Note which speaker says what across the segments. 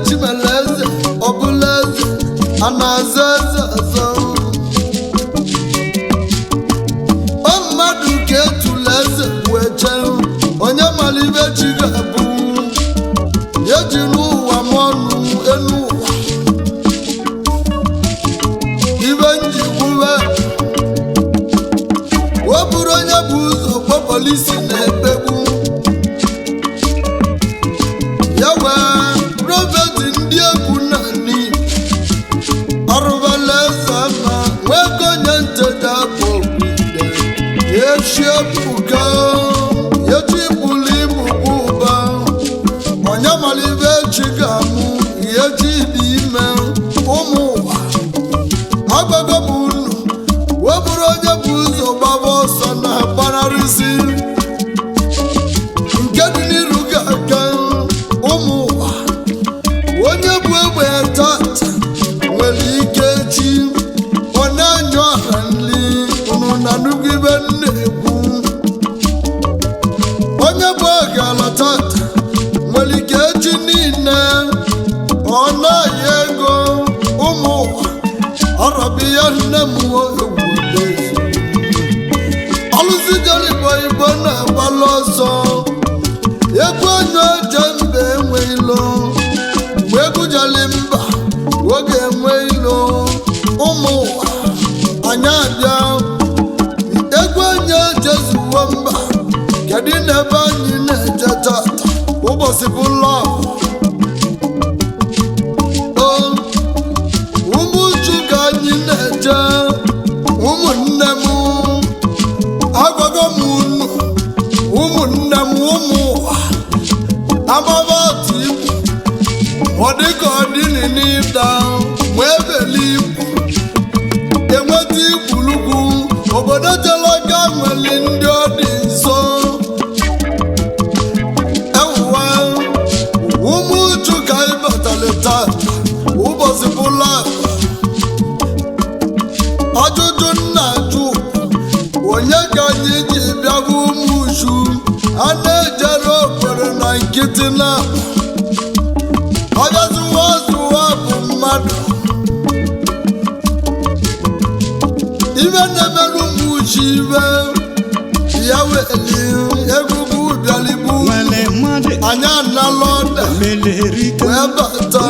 Speaker 1: chimeleze ọbụleze a na-aza eze azọ ọ mmadụ ka etula eze wee chee onye mara ibe chi ga-abụ ya ji n'ụwa m ọnụ enu ụwa ibe njikwuwe o bụrụ onye bụ ụzọ kpọ polisi na-ekpegbu ya wee prọfeti ndị egwu na ni ọrụbala eze ma nwee ka onye nteda bụ ya echiebuka ya chi bụrụ ibu bụ ụba onye mara ibe chi ga-amụ ya chi dị ime ụmụ ụwa agbago bụ ụlọ wee bụrụ onye bụ ụzọ gbaba ọsọ na-agbanarịsị nke dị n'iru ga-aga ụmụ ụwa onye bụ egbe tata nwere ike chi ọ na-anya ọha nri unu na nnukwu ibe na-ekwu onye bụ ọgala tata nwere ike chi niile ọ na-aya ego ụmụ ụwa ọrọbi ya nne m egwu ọlụzijere igbo na-agbalụ ọsọ egwu onye oje mba enwe ilo mgbe egwu jeli mba oge enwe ilo ụmụ ụwa anyị abịa egwu onye jezuwo mba kedu n'ebe anyị na-eje tata ụbọchị bụ lọv ụmụ uchu ka anyị na-eje ụmụnne m agwago m unu ụmụnne m ụmụ ụwa agbaba otu ibu ọ dịka ọ dịnị n'ịda ma ebeli ibu enweta igbulugwu obodo jelaga nwere ndị ọ dị nso ewuwa ụmụ uchu ka anyị batara taa ụbọchị bụla ajụjụ nna ajụ onye ka anyị ji bịago ụmụ uchu a na-ejere obodo na nkịtị na ọbịazụwa zụwa bụ mmadụ ibe na-emerụ ụmụ uchu ibe ya weli egwugwu bịaligbu anyị anala ọda wee bata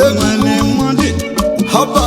Speaker 1: egwu haba